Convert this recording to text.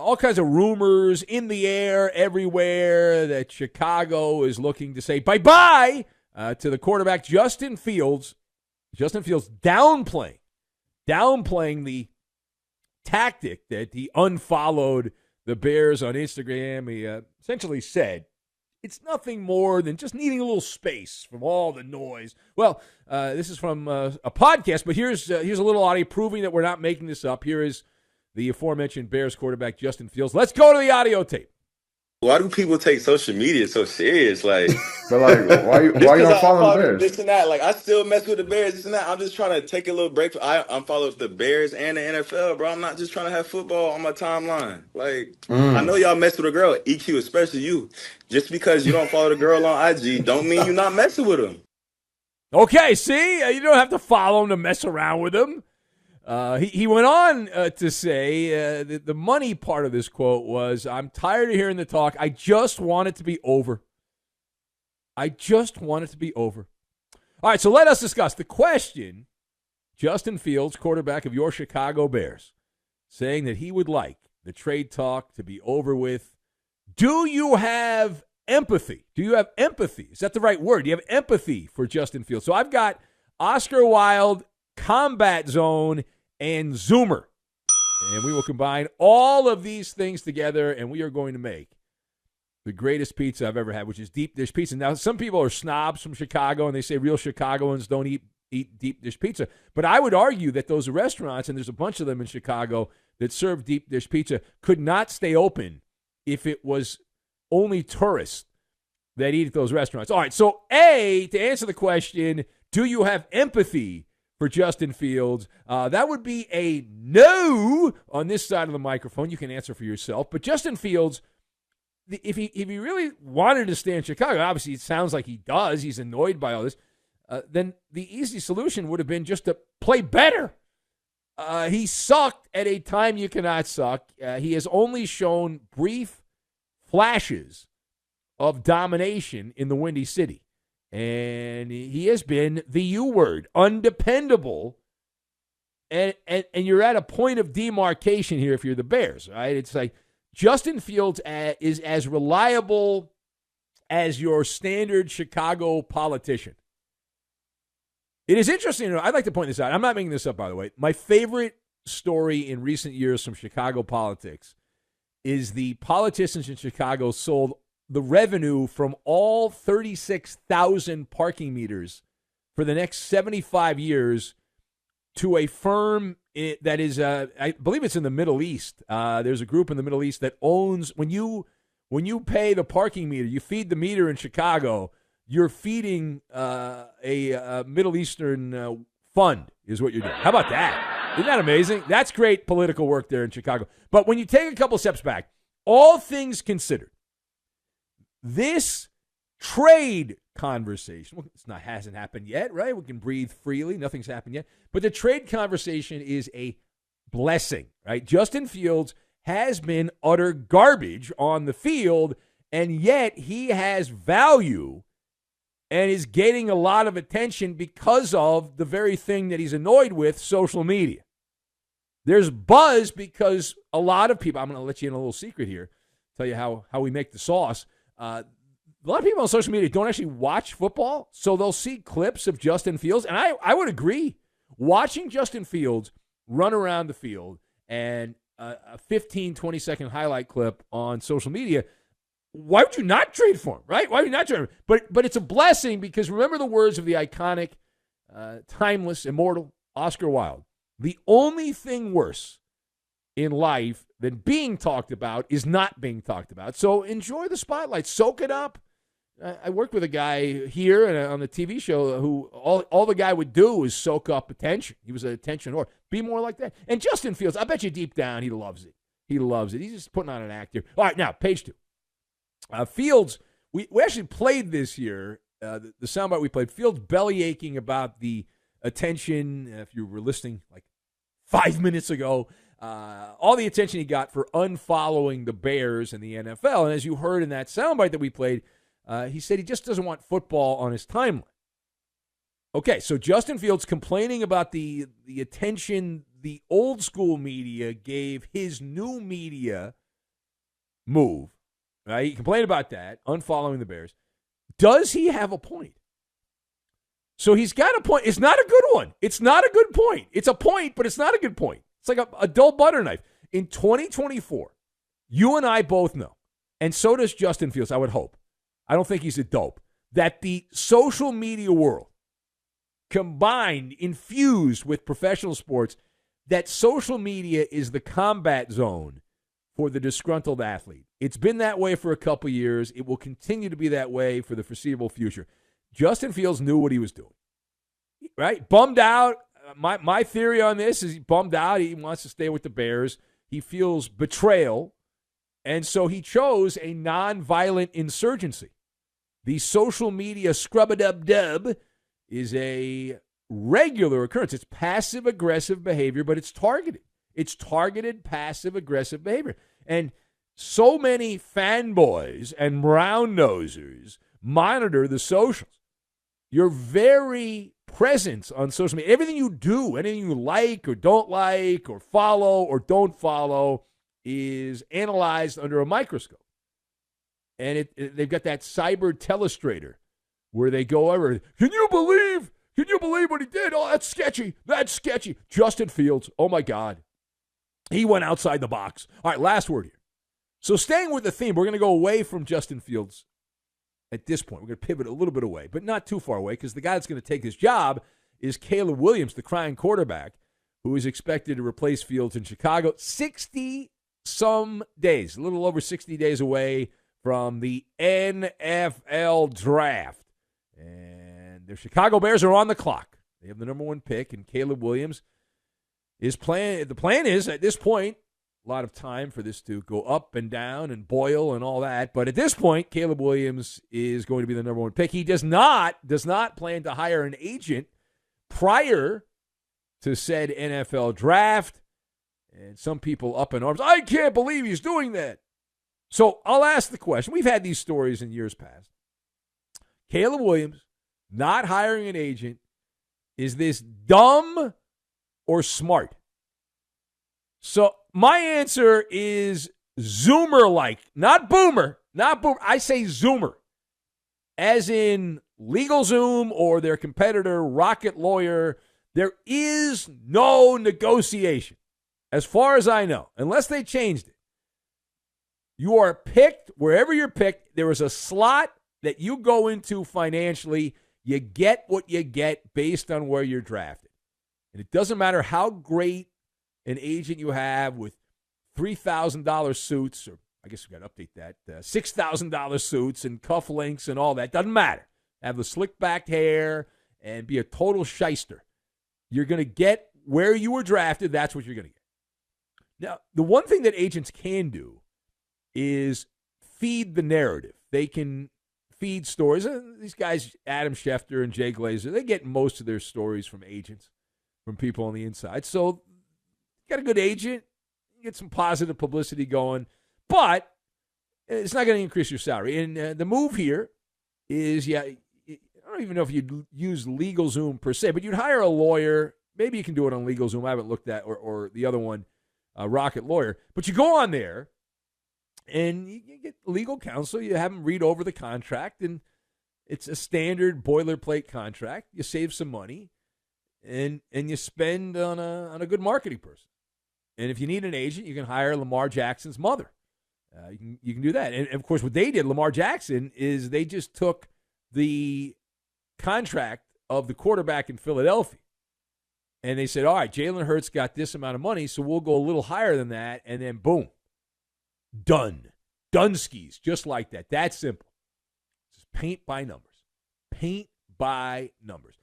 all kinds of rumors in the air everywhere that Chicago is looking to say bye-bye to the quarterback, Justin Fields. Justin Fields downplaying the tactic that he unfollowed the Bears on Instagram. He essentially said, it's nothing more than just needing a little space from all the noise. Well, this is from a podcast, but here's a little audio proving that we're not making this up. Here is the aforementioned Bears quarterback, Justin Fields. Let's go to the audio tape. Why do people take social media so serious? Like, but like, why you don't follow the Bears? This and that. Like, I still mess with the Bears. This and that. I'm just trying to take a little break. I follow the Bears and the NFL, bro. I'm not just trying to have football on my timeline. Like, I know y'all mess with a girl, EQ, especially you. Just because you don't follow the girl on IG, don't mean you're not messing with them. Okay, see, you don't have to follow him to mess around with him. He went on to say the money part of this quote was, I'm tired of hearing the talk. I just want it to be over. I just want it to be over. All right, so let us discuss the question. Justin Fields, quarterback of your Chicago Bears, saying that he would like the trade talk to be over with. Do you have empathy? Do you have empathy? Is that the right word? Do you have empathy for Justin Fields? So I've got Oscar Wilde, Combat Zone, and Zoomer. And we will combine all of these things together, and we are going to make the greatest pizza I've ever had, which is deep dish pizza. Now, some people are snobs from Chicago, and they say real Chicagoans don't eat deep dish pizza. But I would argue that those restaurants, and there's a bunch of them in Chicago that serve deep dish pizza, could not stay open if it was only tourists that eat at those restaurants. All right, so A, to answer the question, do you have empathy for Justin Fields? That would be a no on this side of the microphone. You can answer for yourself. But Justin Fields, if he really wanted to stay in Chicago, obviously it sounds like he does, he's annoyed by all this, then the easy solution would have been just to play better. He sucked at a time you cannot suck. He has only shown brief flashes of domination in the Windy City. And he has been the U word, undependable. And you're at a point of demarcation here if you're the Bears, right? It's like Justin Fields is as reliable as your standard Chicago politician. It is interesting. I'd like to point this out. I'm not making this up, by the way. My favorite story in recent years from Chicago politics is the politicians in Chicago sold the revenue from all 36,000 parking meters for the next 75 years to a firm that is, I believe it's in the Middle East. There's a group in the Middle East that owns, when you pay the parking meter, you feed the meter in Chicago, you're feeding a Middle Eastern fund is what you're doing. How about that? Isn't that amazing? That's great political work there in Chicago. But when you take a couple steps back, all things considered, this trade conversation, well, hasn't happened yet, right? We can breathe freely. Nothing's happened yet. But the trade conversation is a blessing, right? Justin Fields has been utter garbage on the field, and yet he has value and is getting a lot of attention because of the very thing that he's annoyed with, social media. There's buzz because a lot of people, I'm going to let you in a little secret here, tell you how we make the sauce. A lot of people on social media don't actually watch football, so they'll see clips of Justin Fields. And I would agree. Watching Justin Fields run around the field and a 15, 20-second highlight clip on social media, why would you not trade for him, right? Why would you not trade him? But it's a blessing because remember the words of the iconic, timeless, immortal Oscar Wilde. The only thing worse in life than being talked about is not being talked about. So enjoy the spotlight. Soak it up. I worked with a guy here on the TV show who all the guy would do was soak up attention. He was an attention whore. Be more like that. And Justin Fields, I bet you deep down he loves it. He loves it. He's just putting on an act here. All right, now, page 2. Fields, we actually played this year, the soundbite we played, Fields belly aching about the attention, if you were listening like 5 minutes ago, all the attention he got for unfollowing the Bears and the NFL. And as you heard in that soundbite that we played, he said he just doesn't want football on his timeline. Okay, so Justin Fields complaining about the attention the old school media gave his new media move. Right? He complained about that, unfollowing the Bears. Does he have a point? So he's got a point. It's not a good one. It's not a good point. It's a point, but it's not a good point. It's like a dull butter knife. In 2024, you and I both know, and so does Justin Fields, I would hope. I don't think he's a dope. That the social media world, combined, infused with professional sports, that social media is the combat zone for the disgruntled athlete. It's been that way for a couple years. It will continue to be that way for the foreseeable future. Justin Fields knew what he was doing, right? Bummed out. My theory on this is he bummed out. He wants to stay with the Bears. He feels betrayal, and so he chose a nonviolent insurgency. The social media scrub-a-dub-dub is a regular occurrence. It's passive-aggressive behavior, but it's targeted. It's targeted passive-aggressive behavior. And so many fanboys and brown-nosers monitor the socials. Your very presence on social media, everything you do, anything you like or don't like or follow or don't follow is analyzed under a microscope. And they've got that cyber telestrator where they go over, can you believe what he did? Oh, that's sketchy. That's sketchy. Justin Fields, oh my God. He went outside the box. All right, last word here. So staying with the theme, we're going to go away from Justin Fields at this point. We're going to pivot a little bit away, but not too far away, because the guy that's going to take his job is Caleb Williams, the crying quarterback, who is expected to replace Fields in Chicago 60-some days, a little over 60 days away from the NFL draft. And the Chicago Bears are on the clock. They have the number 1 pick, and Caleb Williams is playing. The plan is, at this point, a lot of time for this to go up and down and boil and all that. But at this point, Caleb Williams is going to be the number 1 pick. He does not plan to hire an agent prior to said NFL draft. And some people up in arms, I can't believe he's doing that. So I'll ask the question. We've had these stories in years past. Caleb Williams not hiring an agent, is this dumb or smart? So my answer is Zoomer-like, not boomer, I say Zoomer, as in LegalZoom or their competitor Rocket Lawyer. There is no negotiation, as far as I know, unless they changed it. You are picked wherever you're picked. There is a slot that you go into financially. You get what you get based on where you're drafted. And it doesn't matter how great an agent you have with $3,000 suits, or I guess we got to update that, $6,000 suits and cufflinks and all that. Doesn't matter. Have the slick back hair and be a total shyster. You're going to get where you were drafted. That's what you're going to get. Now, the one thing that agents can do is feed the narrative. They can feed stories. These guys, Adam Schefter and Jay Glazer, they get most of their stories from agents, from people on the inside. So, got a good agent, get some positive publicity going, but it's not going to increase your salary. And the move here is, I don't even know if you'd use LegalZoom per se, but you'd hire a lawyer. Maybe you can do it on LegalZoom. I haven't looked at, or the other one, Rocket Lawyer. But you go on there, and you get legal counsel. You have them read over the contract, and it's a standard boilerplate contract. You save some money, and you spend on a good marketing person. And if you need an agent, you can hire Lamar Jackson's mother. You can do that. And, of course, what they did, Lamar Jackson, is they just took the contract of the quarterback in Philadelphia, and they said, all right, Jalen Hurts got this amount of money, so we'll go a little higher than that, and then boom. Done. Dunskies, just like that. That's simple. Just paint by numbers. Paint by numbers.